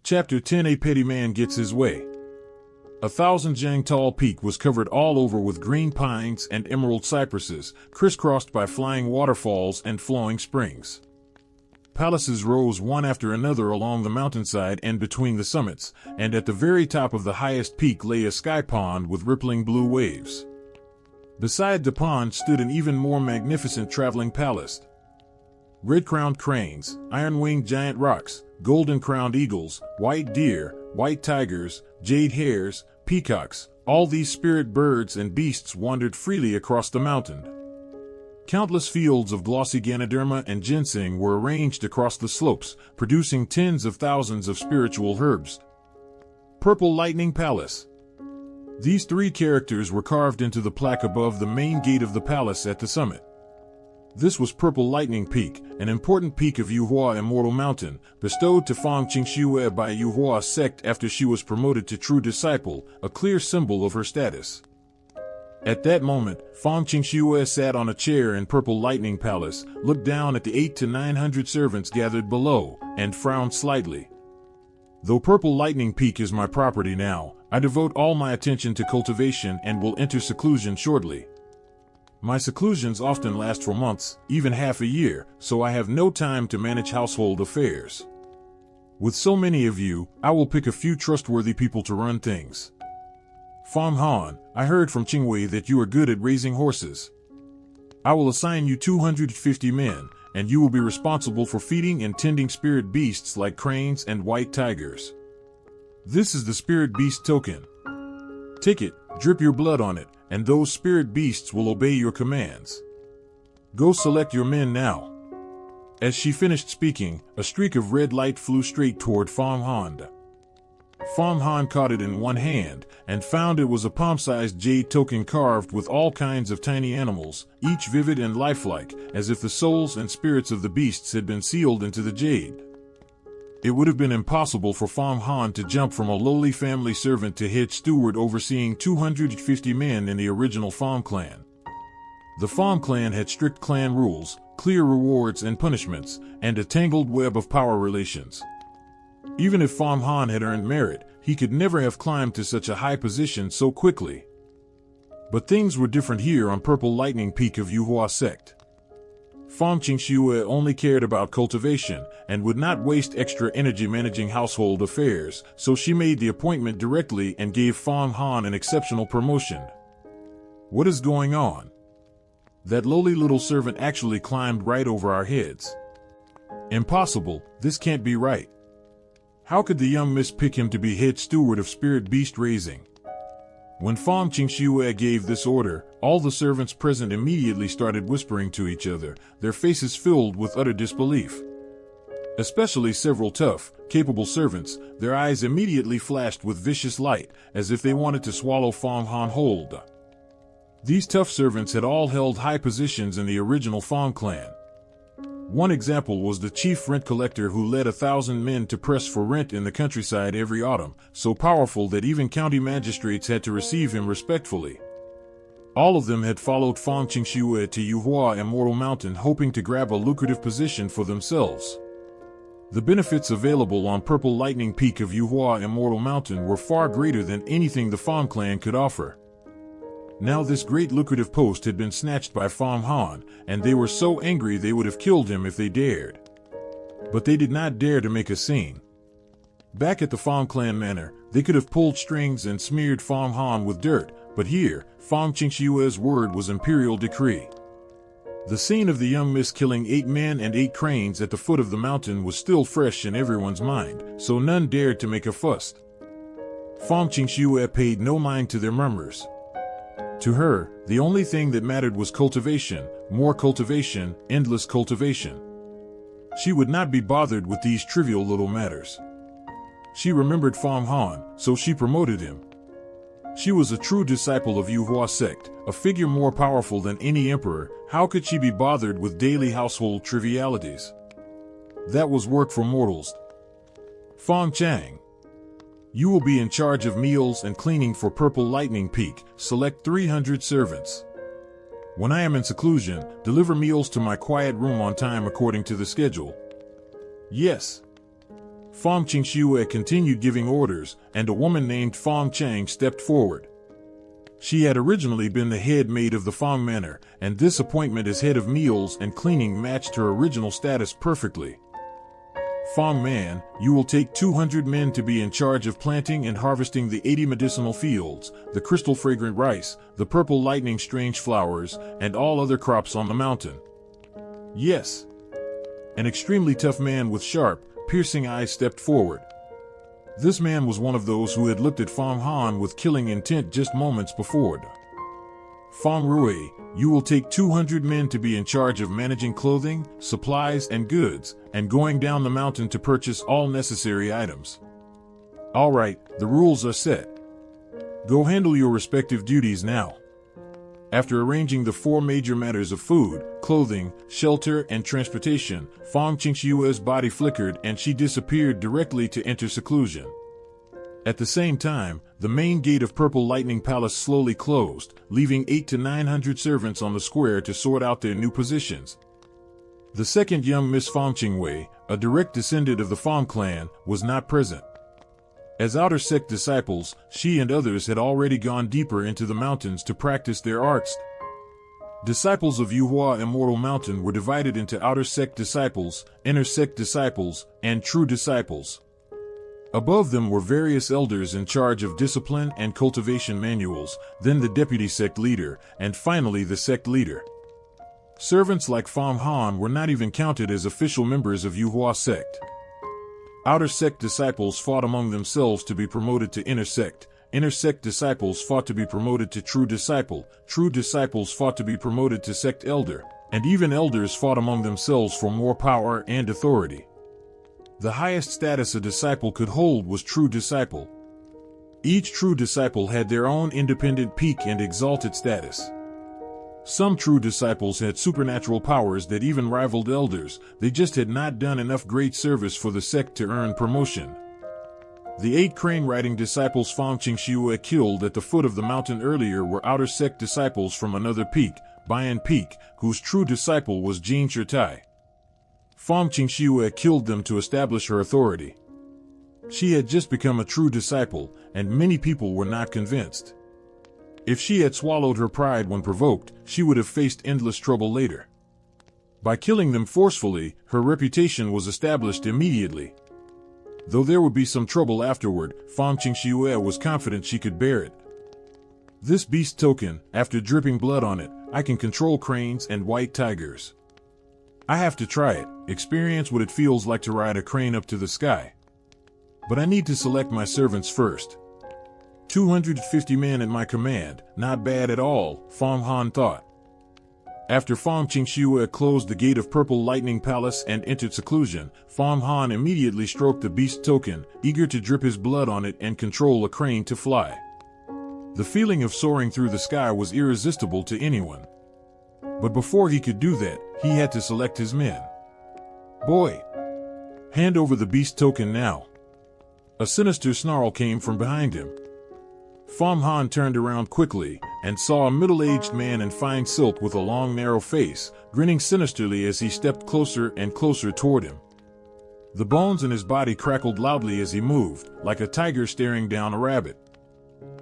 Chapter 10. A petty man gets his way. 1,000 tall peak was covered all over with green pines and emerald cypresses, crisscrossed by flying waterfalls and flowing springs. Palaces rose one after another along the mountainside and between the summits, and at the very top of the highest peak lay a sky pond with rippling blue waves. Beside the pond stood an even more magnificent traveling palace. Red-crowned cranes, iron-winged giant rocks, golden-crowned eagles, white deer, white tigers, jade hares, peacocks, all these spirit birds and beasts wandered freely across the mountain. Countless fields of glossy Ganoderma and ginseng were arranged across the slopes, producing tens of thousands of spiritual herbs. Purple Lightning Palace. These three characters were carved into the plaque above the main gate of the palace at the summit. This was Purple Lightning Peak, an important peak of Yuhua Immortal Mountain, bestowed to Fang Qingxue by Yuhua sect after she was promoted to True Disciple, a clear symbol of her status. At that moment, Fang Qingxue sat on a chair in Purple Lightning Palace, looked down at the 800 to 900 servants gathered below, and frowned slightly. Though Purple Lightning Peak is my property now, I devote all my attention to cultivation and will enter seclusion shortly. My seclusions often last for months, even half a year, so I have no time to manage household affairs. With so many of you, I will pick a few trustworthy people to run things. Fang Han, I heard from Qingwei that you are good at raising horses. I will assign you 250 men, and you will be responsible for feeding and tending spirit beasts like cranes and white tigers. This is the spirit beast token. Take it, drip your blood on it, and those spirit beasts will obey your commands. Go select your men now. As she finished speaking, a streak of red light flew straight toward Fang Han. Fang Han caught it in one hand, and found it was a palm-sized jade token carved with all kinds of tiny animals, each vivid and lifelike, as if the souls and spirits of the beasts had been sealed into the jade. It would have been impossible for Fang Han to jump from a lowly family servant to head steward overseeing 250 men in the original Fang clan. The Fang clan had strict clan rules, clear rewards and punishments, and a tangled web of power relations. Even if Fang Han had earned merit, he could never have climbed to such a high position so quickly. But things were different here on Purple Lightning Peak of Yuhua sect. Fang Qingxue only cared about cultivation, and would not waste extra energy managing household affairs, so she made the appointment directly and gave Fang Han an exceptional promotion. What is going on? That lowly little servant actually climbed right over our heads. Impossible, this can't be right. How could the young miss pick him to be head steward of spirit beast raising? When Fang Qingxue gave this order, all the servants present immediately started whispering to each other, their faces filled with utter disbelief. Especially several tough, capable servants, their eyes immediately flashed with vicious light, as if they wanted to swallow Fang Han whole. These tough servants had all held high positions in the original Fang clan. One example was the chief rent collector who led 1,000 men to press for rent in the countryside every autumn, so powerful that even county magistrates had to receive him respectfully. All of them had followed Fang Qingxue to Yuhua Immortal Mountain hoping to grab a lucrative position for themselves. The benefits available on Purple Lightning Peak of Yuhua Immortal Mountain were far greater than anything the Fang clan could offer. Now this great lucrative post had been snatched by Fang Han, and they were so angry they would have killed him if they dared. But they did not dare to make a scene. Back at the Fang clan manor, they could have pulled strings and smeared Fang Han with dirt, but here, Fang Qingxue's word was imperial decree. The scene of the young miss killing 8 men and 8 cranes at the foot of the mountain was still fresh in everyone's mind, so none dared to make a fuss. Fang Qingxue paid no mind to their murmurs. To her, the only thing that mattered was cultivation, more cultivation, endless cultivation. She would not be bothered with these trivial little matters. She remembered Fang Han, so she promoted him. She was a true disciple of Yuhua sect, a figure more powerful than any emperor. How could she be bothered with daily household trivialities? That was work for mortals. Fang Chang. You will be in charge of meals and cleaning for Purple Lightning Peak. Select 300 servants. When I am in seclusion, deliver meals to my quiet room on time according to the schedule. Yes. Fang Qingxue continued giving orders, and a woman named Fang Chang stepped forward. She had originally been the head maid of the Fang Manor, and this appointment as head of meals and cleaning matched her original status perfectly. Fang Man, you will take 200 men to be in charge of planting and harvesting the 80 medicinal fields, the crystal fragrant rice, the purple lightning strange flowers, and all other crops on the mountain. Yes. An extremely tough man with sharp, piercing eyes stepped forward. This man was one of those who had looked at Fang Han with killing intent just moments before. Fang Rui, you will take 200 men to be in charge of managing clothing, supplies, and goods, and going down the mountain to purchase all necessary items. All right, the rules are set. Go handle your respective duties now. After arranging the 4 major matters of food, clothing, shelter, and transportation, Fang Qingxue's body flickered and she disappeared directly to enter seclusion. At the same time, the main gate of Purple Lightning Palace slowly closed, leaving 800 to 900 servants on the square to sort out their new positions. The second young Miss Fang Qingwei, a direct descendant of the Fang clan, was not present. As outer sect disciples, she and others had already gone deeper into the mountains to practice their arts. Disciples of Yuhua Immortal Mountain were divided into outer sect disciples, inner sect disciples, and true disciples. Above them were various elders in charge of discipline and cultivation manuals, then the deputy sect leader, and finally the sect leader. Servants like Fang Han were not even counted as official members of Yuhua sect. Outer sect disciples fought among themselves to be promoted to inner sect disciples fought to be promoted to true disciples fought to be promoted to sect elder, and even elders fought among themselves for more power and authority. The highest status a disciple could hold was true disciple. Each true disciple had their own independent peak and exalted status. Some true disciples had supernatural powers that even rivaled elders, they just had not done enough great service for the sect to earn promotion. The 8 crane-riding disciples Fang Qingxue killed at the foot of the mountain earlier were outer sect disciples from another peak, Bayan Peak, whose true disciple was Jin Shirtai. Fang Qingxue killed them to establish her authority. She had just become a true disciple, and many people were not convinced. If she had swallowed her pride when provoked, she would have faced endless trouble later. By killing them forcefully, her reputation was established immediately. Though there would be some trouble afterward, Fang Qingxue was confident she could bear it. This beast token, after dripping blood on it, I can control cranes and white tigers. I have to try it, experience what it feels like to ride a crane up to the sky. But I need to select my servants first. 250 men at my command, not bad at all, Fang Han thought. After Fang Qingxue closed the gate of Purple Lightning Palace and entered seclusion, Fang Han immediately stroked the beast token, eager to drip his blood on it and control a crane to fly. The feeling of soaring through the sky was irresistible to anyone. But before he could do that, he had to select his men. Boy! Hand over the beast token now. A sinister snarl came from behind him. Fang Han turned around quickly and saw a middle-aged man in fine silk with a long narrow face, grinning sinisterly as he stepped closer and closer toward him. The bones in his body crackled loudly as he moved, like a tiger staring down a rabbit.